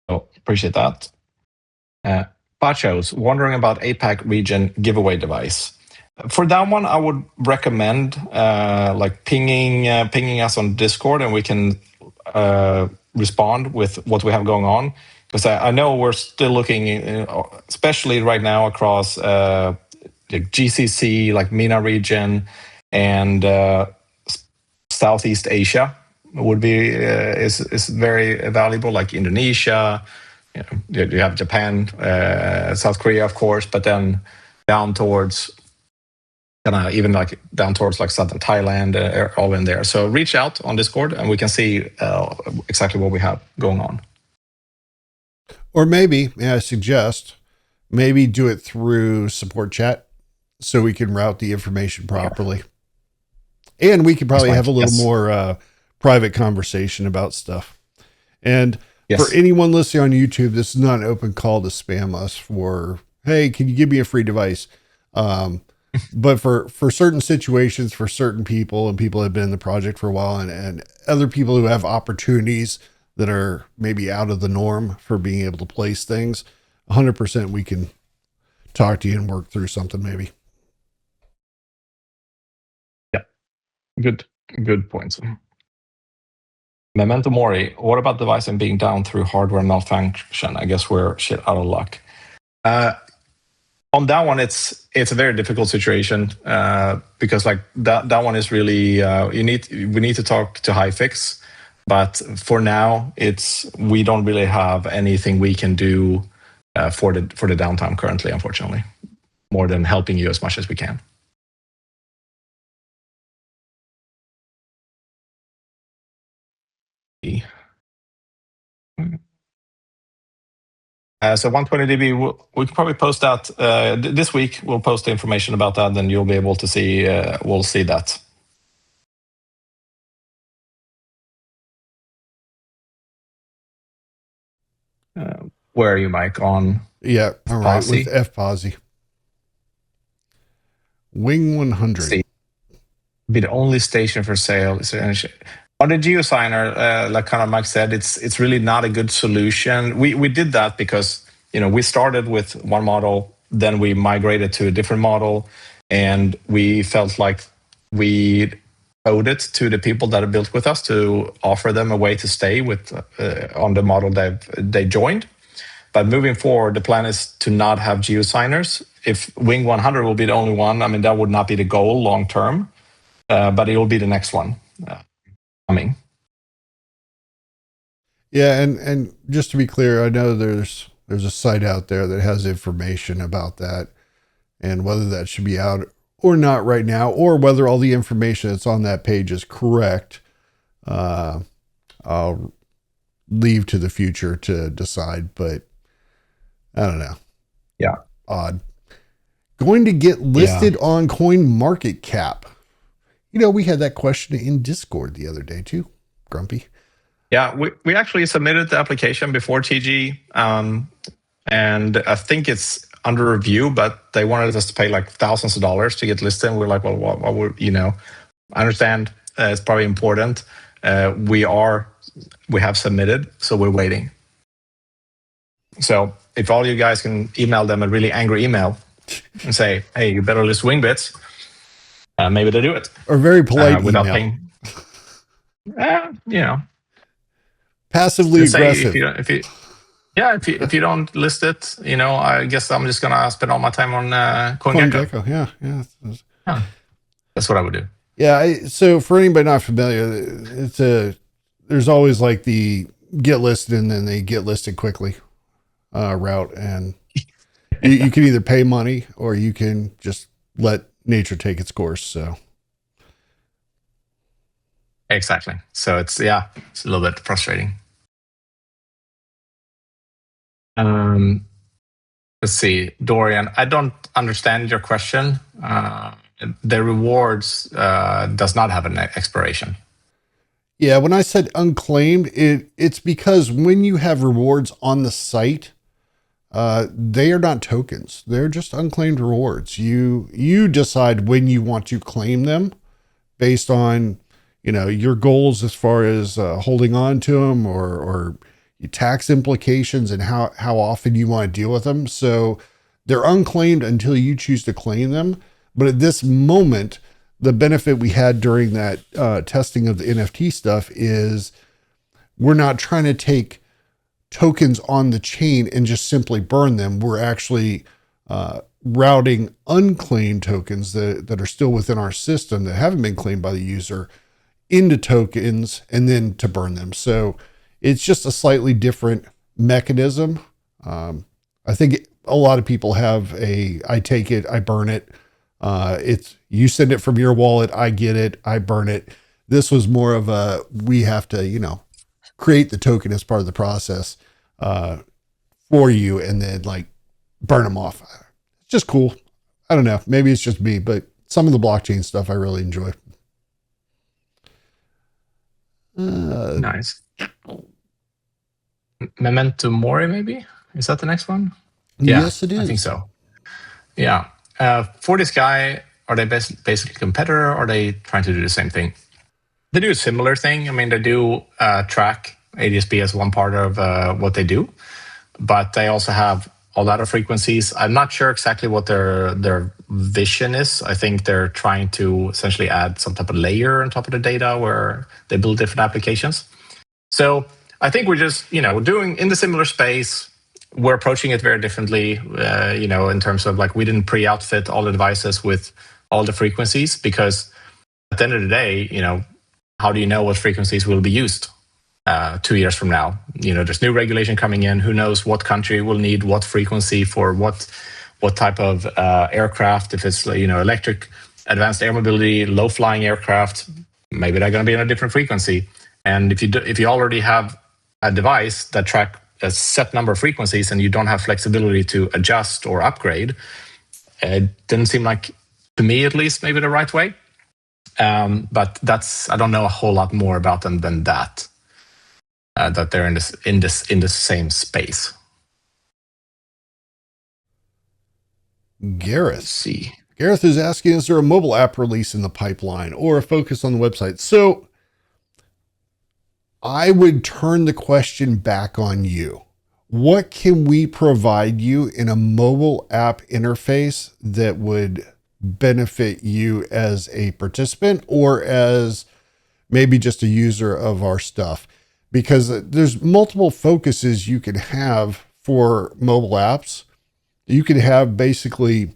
So appreciate that. Pachos, wondering about APAC region giveaway device. For that one, I would recommend like pinging us on Discord, and we can respond with what we have going on. Because I know we're still looking, especially right now across the GCC, like MENA region, and Southeast Asia would be is very valuable, like Indonesia. You have Japan, South Korea, of course, but then down towards even like down towards like southern Thailand, all in there. So reach out on Discord and we can see exactly what we have going on. Or maybe, may I suggest, maybe do it through support chat so we can route the information properly. Yeah. And we could probably have a little more private conversation about stuff. And for anyone listening on YouTube, this is not an open call to spam us for, hey, can you give me a free device? But for certain situations, for certain people, and people have been in the project for a while, and other people who have opportunities that are maybe out of the norm for being able to place things, 100% we can talk to you and work through something maybe. Yeah, good points. Memento Mori, what about device and being down through hardware malfunction? I guess we're shit out of luck. On that one, it's a very difficult situation because like that one is really we need to talk to Hifix, but for now we don't really have anything we can do for the downtime currently, unfortunately, more than helping you as much as we can. So 120 dB, we can probably post that this week. We'll post the information about that, then you'll be able to see. We'll see that. Where are you, Mike? On Yeah, all right, with Posse? F Posy. Wing 100. See, be the only station for sale. On the geosigner, like kind of Mike said, it's really not a good solution. We did that because we started with one model, then we migrated to a different model, and we felt like we owed it to the people that have built with us to offer them a way to stay with on the model they joined. But moving forward, the plan is to not have geosigners. If Wing 100 will be the only one, I mean, that would not be the goal long term, but it will be the next one coming. Yeah, and just to be clear, I know there's a site out there that has information about that and whether that should be out or not right now, or whether all the information that's on that page is correct. I'll leave to the future to decide, but I don't know. Yeah. Odd. Going to get listed on Coin Market Cap. We had that question in Discord the other day too, Grumpy. Yeah, we actually submitted the application before TG, and I think it's under review, but they wanted us to pay like thousands of dollars to get listed. And we're like, well, what would, I understand it's probably important. We have submitted, so we're waiting. So if all you guys can email them a really angry email and say, hey, you better list Wingbits, maybe they do it. Or very polite without email. Paying, Passively aggressive. If you don't list it, I guess I'm just gonna spend all my time on CoinGecko. Yeah. That's what I would do. Yeah. So for anybody not familiar, there's always like the get listed and then they get listed quickly route, and you can either pay money or you can just let nature take its course. So exactly. So it's a little bit frustrating. Let's see, Dorian, I don't understand your question. The rewards does not have an expiration. Yeah, when I said unclaimed, it's because when you have rewards on the site, they are not tokens. They're just unclaimed rewards. You decide when you want to claim them based on your goals as far as holding on to them or tax implications and how often you want to deal with them. So they're unclaimed until you choose to claim them. But at this moment, the benefit we had during that testing of the NFT stuff is we're not trying to take tokens on the chain and just simply burn them. We're actually routing unclaimed tokens that are still within our system that haven't been claimed by the user into tokens and then to burn them. So it's just a slightly different mechanism. I think a lot of people have I take it, I burn it. It's you send it from your wallet, I get it, I burn it. This was more of we have to, create the token as part of the process for you and then like burn them off. It's just cool. I don't know. Maybe it's just me, but some of the blockchain stuff I really enjoy. Nice. Memento Mori, maybe? Is that the next one? Yes, it is. I think so. Yeah. For this guy, are they basically competitor, or are they trying to do the same thing? They do a similar thing. I mean, they do track ADSB as one part of what they do, but they also have a lot of frequencies. I'm not sure exactly what their vision is. I think they're trying to essentially add some type of layer on top of the data where they build different applications. So I think we're just, doing in the similar space. We're approaching it very differently, in terms of like we didn't pre-outfit all the devices with all the frequencies because at the end of the day, how do you know what frequencies will be used 2 years from now? There's new regulation coming in. Who knows what country will need what frequency for what type of aircraft? If it's electric, advanced air mobility, low flying aircraft, maybe they're going to be on a different frequency. And if you already have a device that track a set number of frequencies and you don't have flexibility to adjust or upgrade, it didn't seem like, to me at least, maybe the right way. But I don't know a whole lot more about them than that. that they're in the same space. Gareth. Let's see. Gareth is asking, is there a mobile app release in the pipeline or a focus on the website? So I would turn the question back on you. What can we provide you in a mobile app interface that would benefit you as a participant or as maybe just a user of our stuff? Because there's multiple focuses you can have for mobile apps. You could have basically,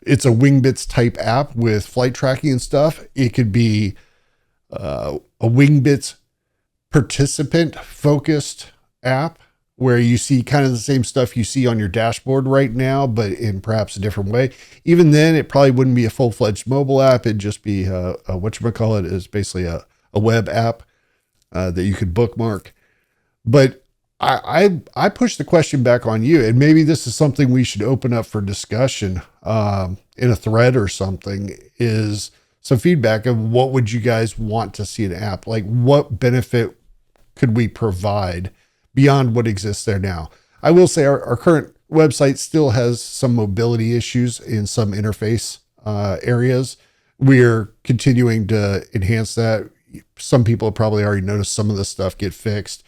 it's a Wingbits type app with flight tracking and stuff. It could be a Wingbits participant focused app where you see kind of the same stuff you see on your dashboard right now, but in perhaps a different way. Even then, it probably wouldn't be a full-fledged mobile app. It'd just be a whatchamacallit, is basically a web app that you could bookmark. But I push the question back on you, and maybe this is something we should open up for discussion in a thread or something, is some feedback of what would you guys want to see in an app? Like, what benefit could we provide beyond what exists there now? I will say our current website still has some mobility issues in some interface areas. We're continuing to enhance that. Some people have probably already noticed some of the stuff get fixed,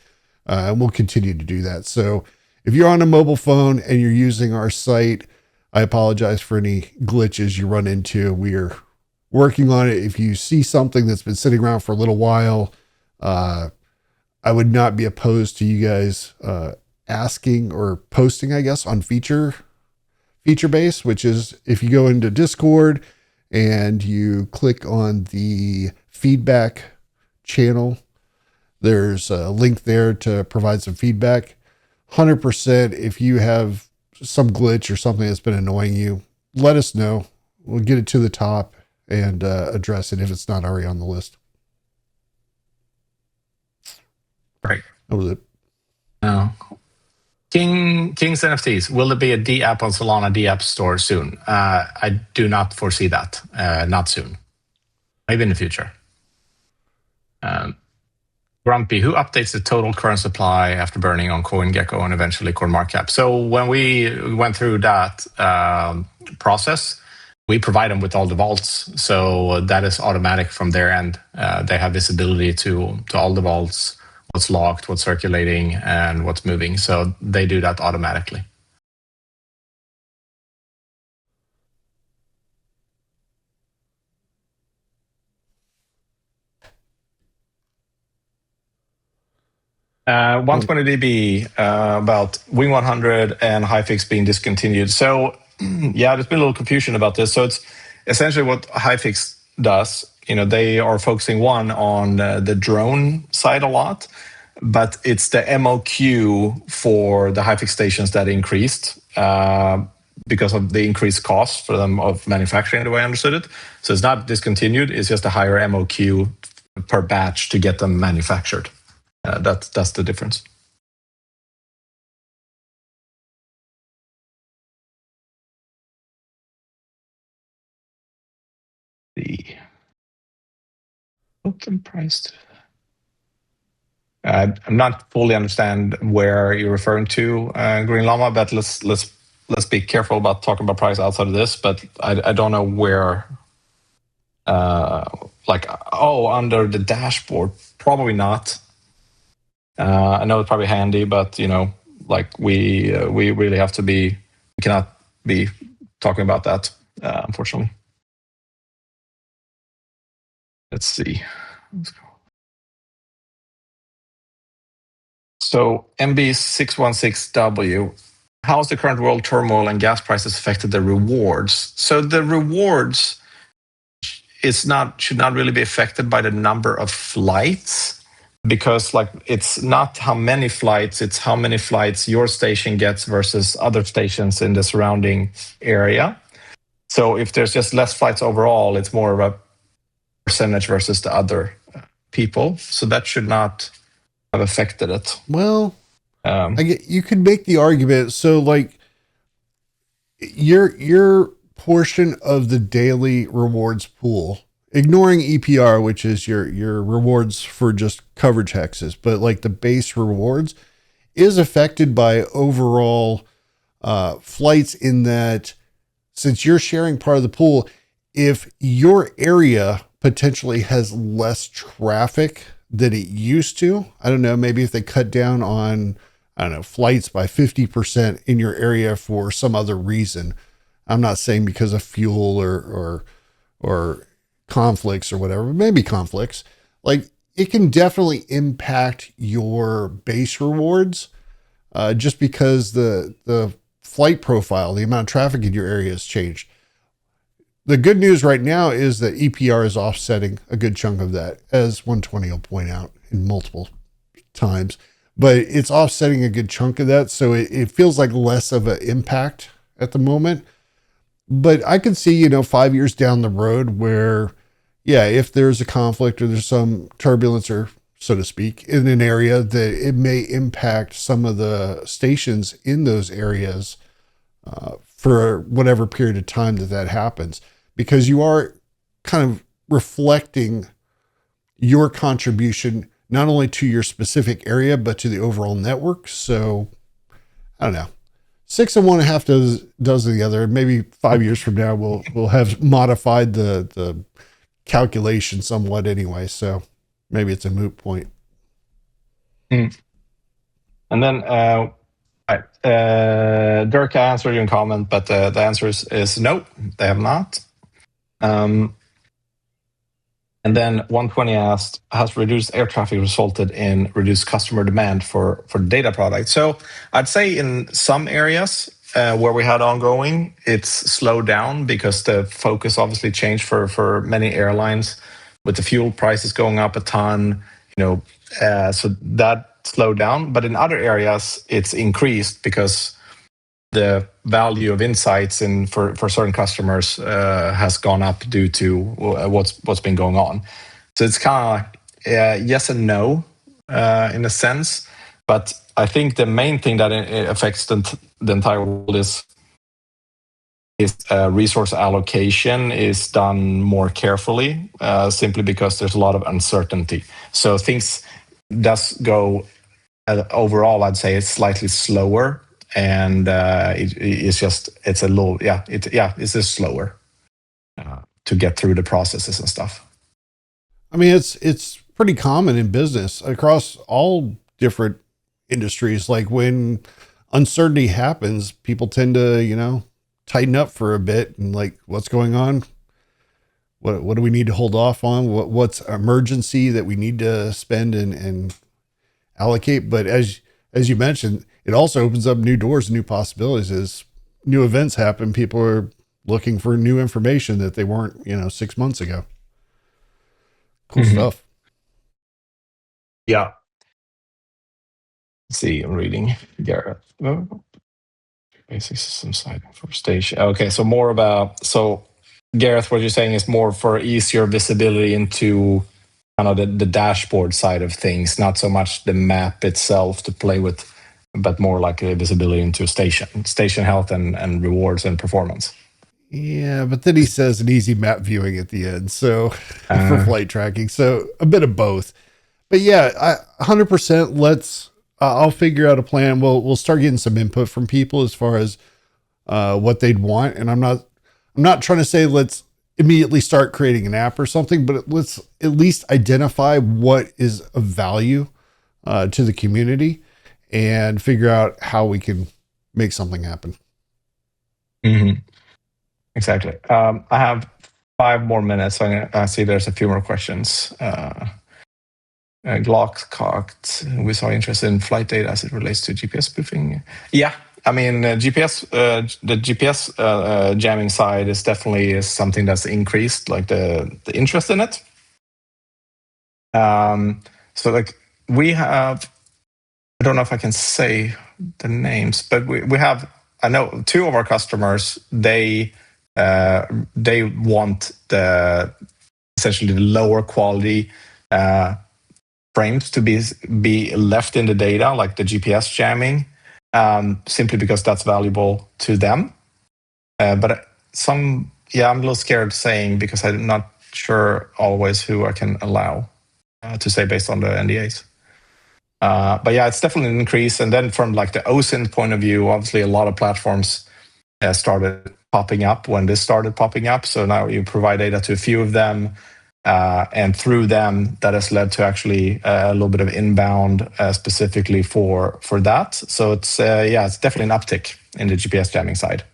and we'll continue to do that. So if you're on a mobile phone and you're using our site, I apologize for any glitches you run into. We are working on it. If you see something that's been sitting around for a little while, I would not be opposed to you guys asking or posting, I guess, on feature base, which is if you go into Discord and you click on the feedback channel, there's a link there to provide some feedback. 100%, if you have some glitch or something that's been annoying you, let us know. We'll get it to the top and address it if it's not already on the list. Right. That was it. King's NFTs. Will there be a D app on Solana D app store soon? I do not foresee that. Not soon. Maybe in the future. Grumpy, who updates the total current supply after burning on CoinGecko and eventually CoinMarketCap? So when we went through that process, we provide them with all the vaults. So that is automatic from their end. They have visibility to all the vaults, what's locked, what's circulating, and what's moving. So they do that automatically. Uh, 120dB about Wing 100 and Hyfix being discontinued. So yeah, there's been a little confusion about this. So it's essentially what Hyfix does. They are focusing on the drone side a lot, but it's the MOQ for the Hyfix stations that increased because of the increased cost for them of manufacturing, the way I understood it. So it's not discontinued, it's just a higher MOQ per batch to get them manufactured. That's the difference. The token price. I'm not fully understand where you're referring to, Green Llama, but let's be careful about talking about price outside of this. But I don't know where. Under the dashboard, probably not. I know it's probably handy, but we really have to be. We cannot be talking about that, unfortunately. Let's see. So MB616W, how has the current world turmoil and gas prices affected the rewards? So the rewards should not really be affected by the number of flights, because it's not how many flights, it's how many flights your station gets versus other stations in the surrounding area. So if there's just less flights overall, it's more of a percentage versus the other people. So that should not have affected it. Well, you could make the argument. So your portion of the daily rewards pool ignoring EPR, which is your rewards for just coverage hexes, but like the base rewards is affected by overall flights, in that since you're sharing part of the pool, if your area potentially has less traffic than it used to, I don't know, maybe if they cut down on, I don't know, flights by 50% in your area for some other reason. I'm not saying because of fuel or conflicts or whatever, maybe conflicts. Like, it can definitely impact your base rewards, just because the flight profile, the amount of traffic in your area has changed. The good news right now is that EPR is offsetting a good chunk of that, as 120 will point out in multiple times. But it's offsetting a good chunk of that, so it feels like less of an impact at the moment. But I could see, 5 years down the road where, yeah, if there's a conflict or there's some turbulence, or so to speak, in an area, that it may impact some of the stations in those areas for whatever period of time that happens, because you are kind of reflecting your contribution not only to your specific area but to the overall network. So I don't know. Six of one, and half does of the other. Maybe 5 years from now, we'll have modified the calculation somewhat anyway. So maybe it's a moot point. And then Dirk answered your comment, but the answer is no, they have not. And then 120 asked, has reduced air traffic resulted in reduced customer demand for data products? So I'd say in some areas where we had ongoing, it's slowed down because the focus obviously changed for many airlines with the fuel prices going up a ton, so that slowed down. But in other areas, it's increased because the value of insights for certain customers has gone up due to what's been going on. So it's kind of yes and no in a sense. But I think the main thing that it affects the entire world is resource allocation is done more carefully, simply because there's a lot of uncertainty. So things does go overall, I'd say it's slightly slower. And it's just slower to get through the processes and stuff. I mean, it's pretty common in business across all different industries. Like, when uncertainty happens, people tend to, tighten up for a bit and like, what's going on? What do we need to hold off on? What's emergency that we need to spend and allocate? But as you mentioned, it also opens up new doors, new possibilities. As new events happen, people are looking for new information that they weren't, 6 months ago. Cool stuff. Yeah. Let's see, I'm reading Garrett. Basic system side for station. Okay, so Gareth, what you're saying is more for easier visibility into kind of the dashboard side of things, not so much the map itself to play with, but more like a visibility into station health and rewards and performance. Yeah, but then he says an easy map viewing at the end, so for flight tracking. So a bit of both. But yeah, 100%. I'll figure out a plan. We'll start getting some input from people as far as what they'd want. And I'm not trying to say let's immediately start creating an app or something, but let's at least identify what is of value to the community and figure out how we can make something happen. Mm-hmm. Exactly. I have 5 more minutes. So I see there's a few more questions. Glockcocked, we saw interest in flight data as it relates to GPS spoofing. Yeah, I mean, the GPS jamming side is definitely something that's increased, like the interest in it. So like we have, I don't know if I can say the names, but we have, I know 2 of our customers, they want essentially the lower quality frames to be left in the data, like the GPS jamming, simply because that's valuable to them. But I'm a little scared saying, because I'm not sure always who I can allow to say based on the NDAs. But yeah, it's definitely an increase. And then from like the OSINT point of view, obviously a lot of platforms started popping up when this started popping up. So now you provide data to a few of them, and through them, that has led to actually a little bit of inbound specifically for that. So it's it's definitely an uptick in the GPS jamming side.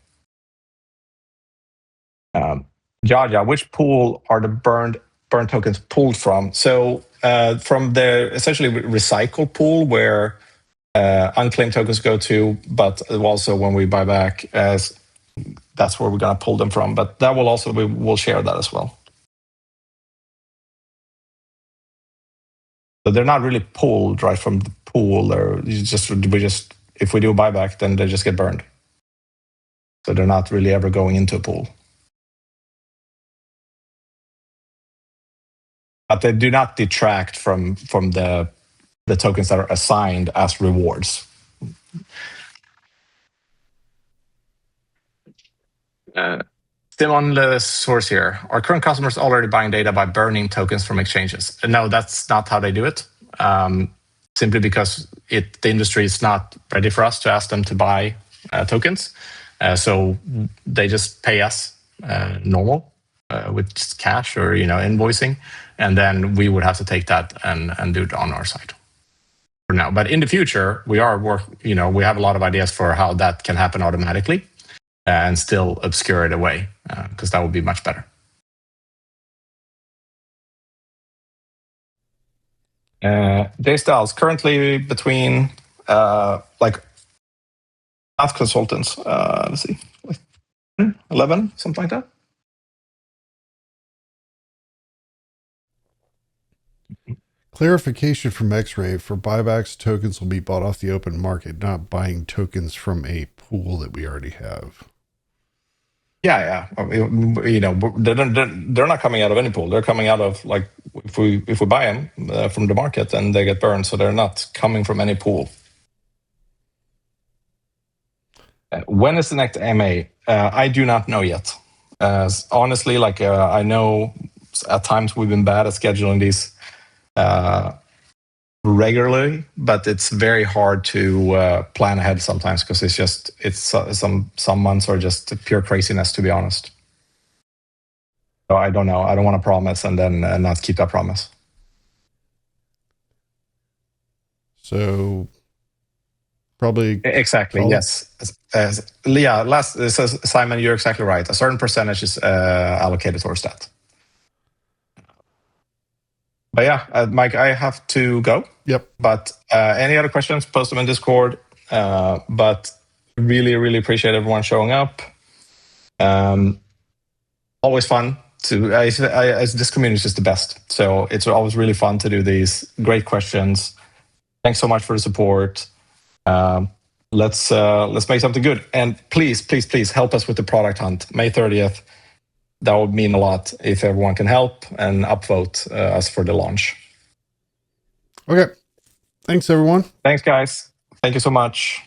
Jaja, which pool are the burned tokens pulled from? So from the essentially recycle pool where unclaimed tokens go to, but also when we buy back, that's where we're going to pull them from. But that will also, we'll share that as well. So they're not really pulled right from the pool. If we do a buyback, then they just get burned. So they're not really ever going into a pool. But they do not detract from the tokens that are assigned as rewards. Simon the source here. Are current customers already buying data by burning tokens from exchanges? No, that's not how they do it. Simply because the industry is not ready for us to ask them to buy tokens. So they just pay us normal with just cash or invoicing, and then we would have to take that and do it on our side for now. But in the future, we have a lot of ideas for how that can happen automatically and still obscure it away, because that would be much better. Jay Styles, currently between math consultants, let's see, 11, something like that. Clarification from X-Ray: for buybacks, tokens will be bought off the open market, not buying tokens from a pool that we already have. Yeah. They're not coming out of any pool. They're coming out of, like, if we buy them from the market, then they get burned. So they're not coming from any pool. When is the next MA? I do not know yet. Honestly, I know at times we've been bad at scheduling these regularly, but it's very hard to plan ahead sometimes, because some months are just pure craziness, to be honest. So I don't know. I don't want to promise and then not keep that promise. So probably exactly. Yes. It says, Simon, you're exactly right. A certain percentage is allocated towards that. But yeah, Mike, I have to go. Yep. But any other questions, post them in Discord. But really, really appreciate everyone showing up. Always fun this community is just the best. So it's always really fun to do these great questions. Thanks so much for the support. Let's make something good. And please help us with the product hunt, May 30th. That would mean a lot if everyone can help and upvote us for the launch. Okay. Thanks, everyone. Thanks, guys. Thank you so much.